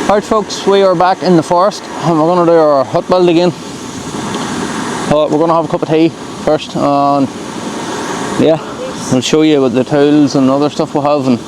Alright folks, we are back in the forest and we're going to do our hut build again. But we're going to have a cup of tea first, and yeah, we'll show you what the tools and other stuff we have. And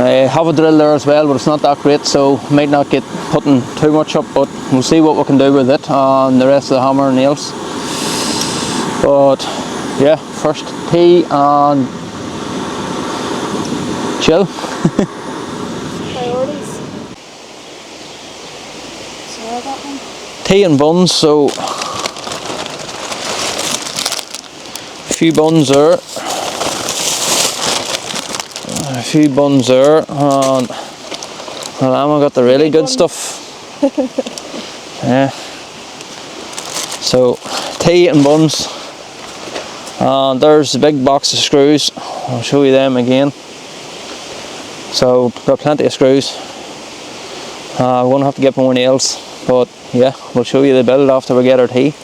I have a drill there as well, but it's not that great, so might not get putting too much up, but we'll see what we can do with it and the rest of the hammer and nails. But yeah, first tea and chill. Priorities. So I got one. Tea and buns, so a few buns there, and Emma got the really good stuff. Yeah. So tea and buns, and there's the big box of screws. I'll show you them again. So got plenty of screws. We're going to have to get more nails, but yeah, we'll show you the build after we get our tea.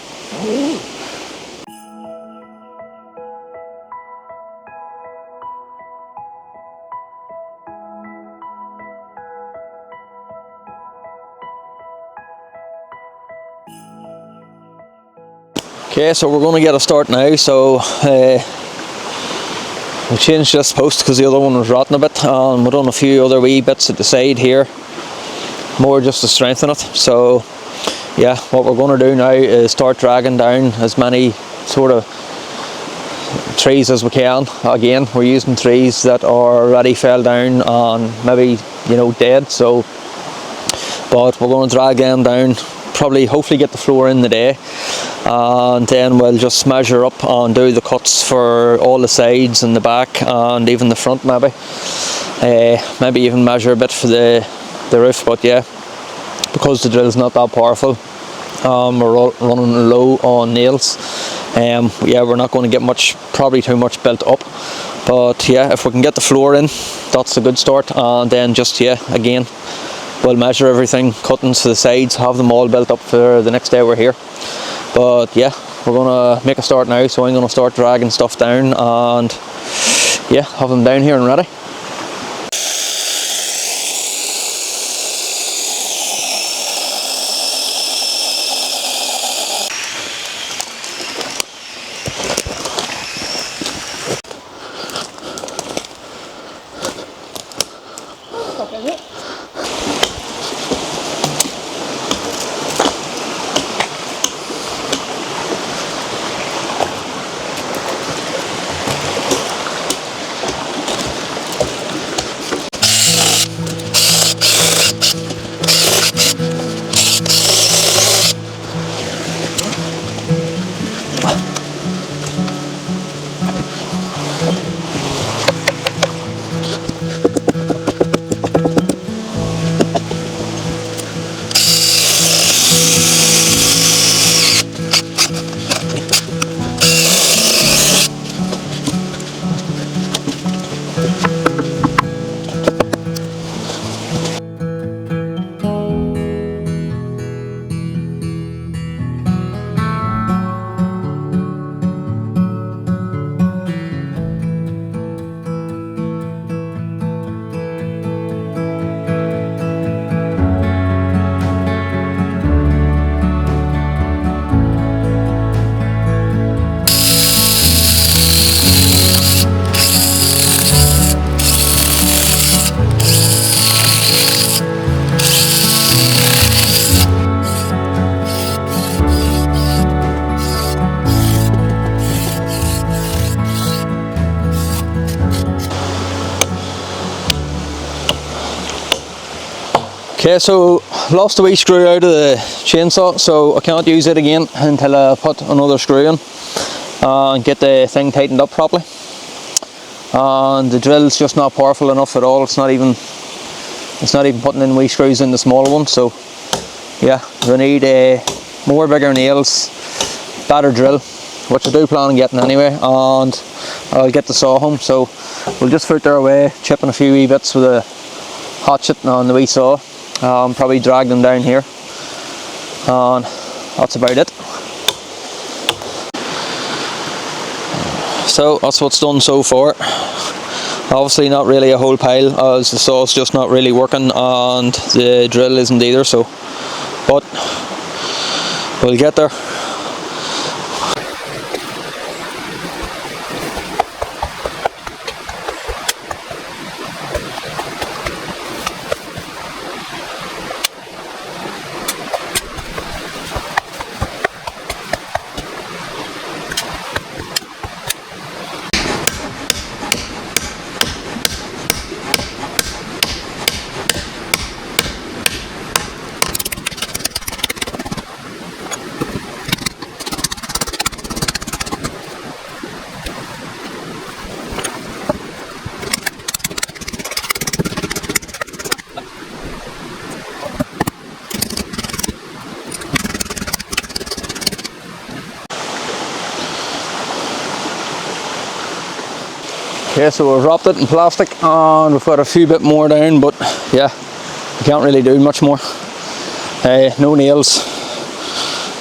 Okay, so we're going to get a start now. So we changed this post because the other one was rotten a bit, and we've done a few other wee bits at the side here, more just to strengthen it. So yeah, what we're going to do now is start dragging down as many sort of trees as we can. Again, we're using trees that are already fell down and maybe, you know, dead. So, but we're going to drag them down, probably hopefully get the floor in the day, and then we'll just measure up and do the cuts for all the sides and the back and even the front, maybe even measure a bit for the roof. But yeah, because the drill's not that powerful, we're running low on nails. Yeah, we're not going to get much, probably too much built up, but yeah, if we can get the floor in, that's a good start. And then just, yeah, again, we'll measure everything, cuttings to the sides, have them all built up for the next day we're here. But yeah, we're going to make a start now, so I'm going to start dragging stuff down and yeah, have them down here and ready. Okay, so lost a wee screw out of the chainsaw, so I can't use it again until I put another screw in and get the thing tightened up properly. And the drill's just not powerful enough at all. It's not even putting in wee screws in the small one. So yeah, we need more bigger nails, better drill, which I do plan on getting anyway, and I'll get the saw home. So we'll just foot our way, chipping a few wee bits with a hatchet on the wee saw. Probably drag them down here, and that's about it. So that's what's done so far. Obviously not really a whole pile, as the saw's just not really working and the drill isn't either, so, but we'll get there. Okay, so we've wrapped it in plastic and we've got a few bit more down, but yeah, we can't really do much more. No nails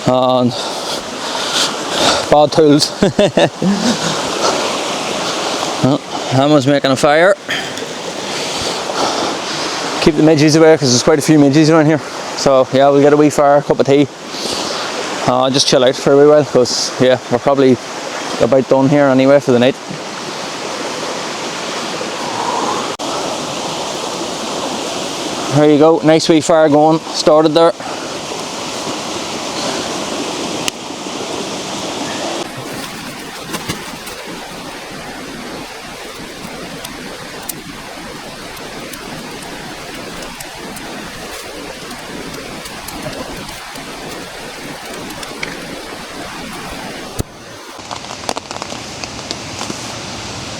and bad tools. Emma's making a fire. Keep the midges away because there's quite a few midges around here. So yeah, we'll get a wee fire, cup of tea. Just chill out for a wee while because yeah, we're probably about done here anyway for the night. There you go, nice wee fire going, started there.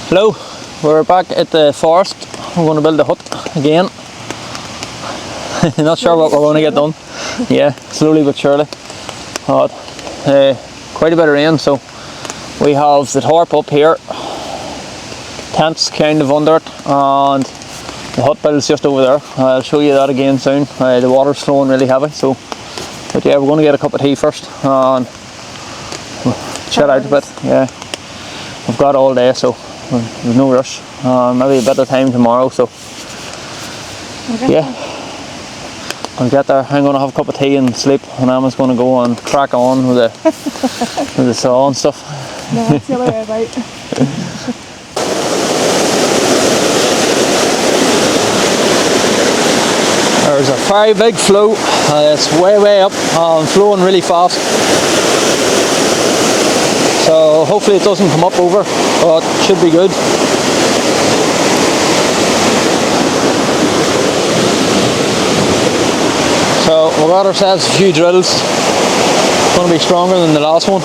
Hello, we're back at the forest. We're going to build a hut again. Not sure what we're going to get done. Yeah, slowly but surely. But, quite a bit of rain, so we have the tarp up here, tents kind of under it, and the hut build's just over there. I'll show you that again soon. The water's flowing really heavy, so but yeah, we're going to get a cup of tea first and chill out a bit. Yeah, we've got all day, so there's no rush. Maybe a better time tomorrow, so yeah. I'll get there. I'm going to have a cup of tea and sleep, and Emma's going to go and crack on with the saw and stuff. No, that's the other way about. There's a very big flow. It's way up and flowing really fast. So hopefully it doesn't come up over, but it should be good. So we got ourselves a few drills. It's going to be stronger than the last one.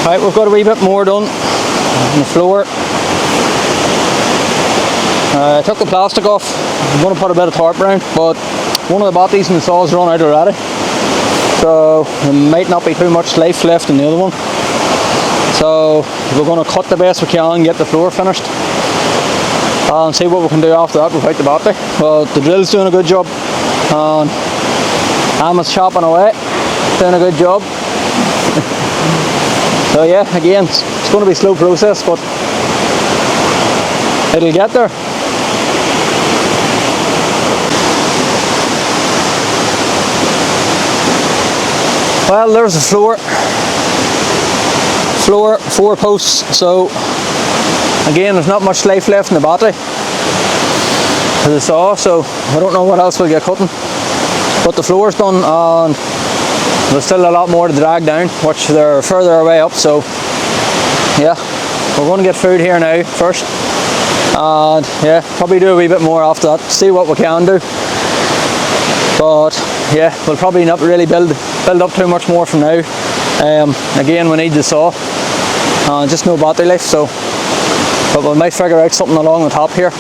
Right, we've got a wee bit more done on the floor. I took the plastic off. I'm going to put a bit of tarp around, but one of the botties and the saw's run out already, so there might not be too much life left in the other one. So we're going to cut the best we can, get the floor finished, and see what we can do after that without the battery. Well, the drill's doing a good job, and Emma's chopping away, doing a good job. So yeah, again, it's going to be a slow process, but it'll get there. Well, there's the floor, 4 posts, so again there's not much life left in the battery for the saw, so I don't know what else we'll get cutting, but the floor's done and there's still a lot more to drag down, which they're further away up. So yeah, we're going to get food here now first, and yeah, probably do a wee bit more after that, see what we can do. But yeah, we'll probably not really build up too much more from now. Again, we need the saw, just no battery life, so but we might figure out something along the top here.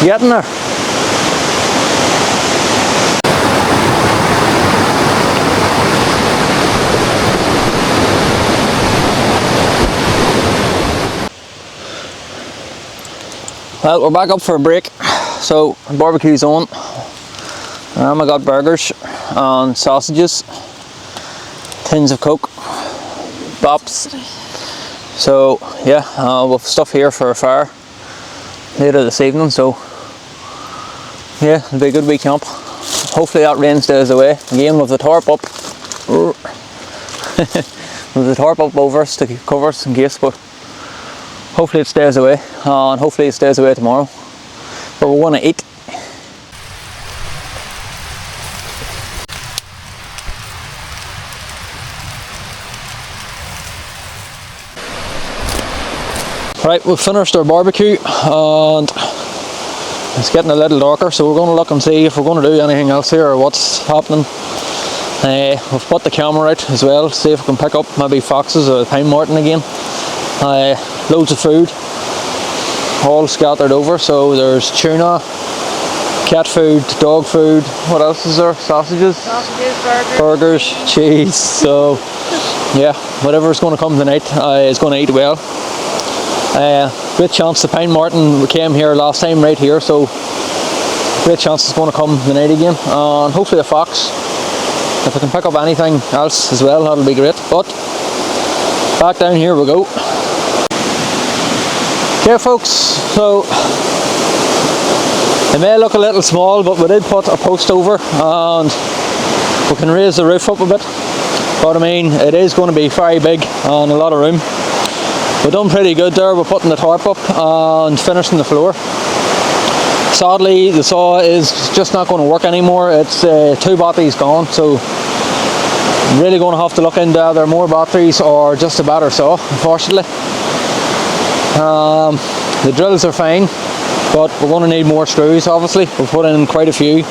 Getting there. Well, we're back up for a break, so the barbecue's on. I got burgers and sausages, tins of Coke, bops. So yeah, we'll have stuff here for a fire later this evening, so yeah, it'll be a good wee camp. Hopefully that rain stays away. Again, with the tarp up, with the tarp up over us to cover us in case, but hopefully it stays away, and hopefully it stays away tomorrow. But we want to eat. Right, we've finished our barbecue and it's getting a little darker, so we're going to look and see if we're going to do anything else here or what's happening. We've put the camera out as well, see if we can pick up maybe foxes or pine marten again. Loads of food, all scattered over, so there's tuna, cat food, dog food, what else is there? Sausages, burgers, cheese, so yeah, whatever's going to come tonight is going to eat well. Great chance the pine marten came here last time right here, so great chance it's going to come tonight again, and hopefully a fox. If I can pick up anything else as well, that'll be great. But back down here we go. Okay folks, so it may look a little small, but we did put a post over and we can raise the roof up a bit, but I mean it is going to be very big and a lot of room. We've done pretty good there. We're putting the tarp up and finishing the floor. Sadly, the saw is just not going to work anymore. It's 2 batteries gone, so I'm really going to have to look into either more batteries or just a better saw, unfortunately. The drills are fine, but we're going to need more screws, obviously. We've put in quite a few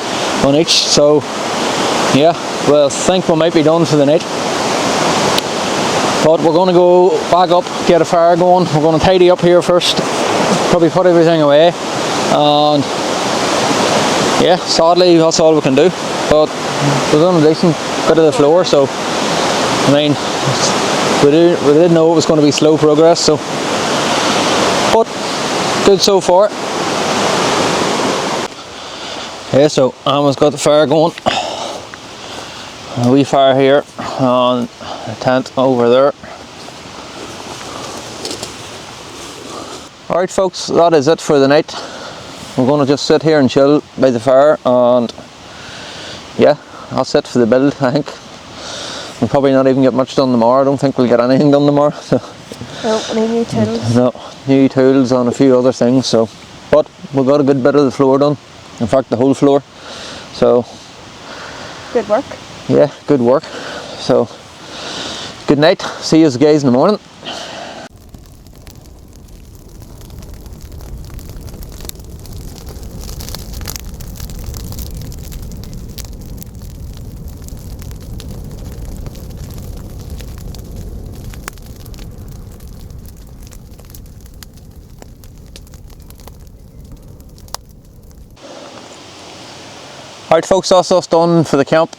on each, so yeah, well, I think we might be done for the night. But we're going to go back up, get a fire going. We're going to tidy up here first, probably put everything away, and yeah, sadly that's all we can do. But we've done a decent bit of the floor, so I mean, we did know it was going to be slow progress, so but good so far. Yeah, so Emma's got the fire going. A wee fire here on the tent over there. Alright folks, that is it for the night. We're going to just sit here and chill by the fire, and yeah, that's it for the build. I think we'll probably not even get much done tomorrow. I don't think we'll get anything done tomorrow. So. No, we need new tools. No, new tools and a few other things. So, but we got a good bit of the floor done. In fact, the whole floor. So good work. Yeah, good work. So good night. See you guys in the morning. Alright folks, that's us done for the camp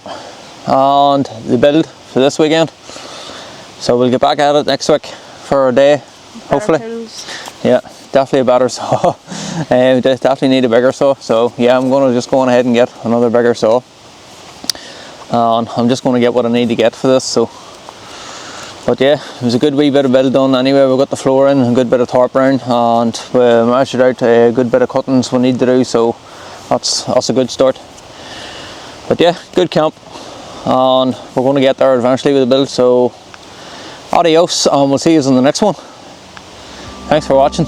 and the build for this weekend. So we'll get back at it next week for a day, hopefully. Yeah, definitely a better saw. We definitely need a bigger saw. So yeah, I'm going to just go on ahead and get another bigger saw. And I'm just going to get what I need to get for this. So, but yeah, it was a good wee bit of build done anyway. We got the floor in, a good bit of tarp round, and we measured out a good bit of cuttings we need to do. So that's a good start. But yeah, good camp, and we're going to get there eventually with the build. So adios, and we'll see you in the next one. Thanks for watching.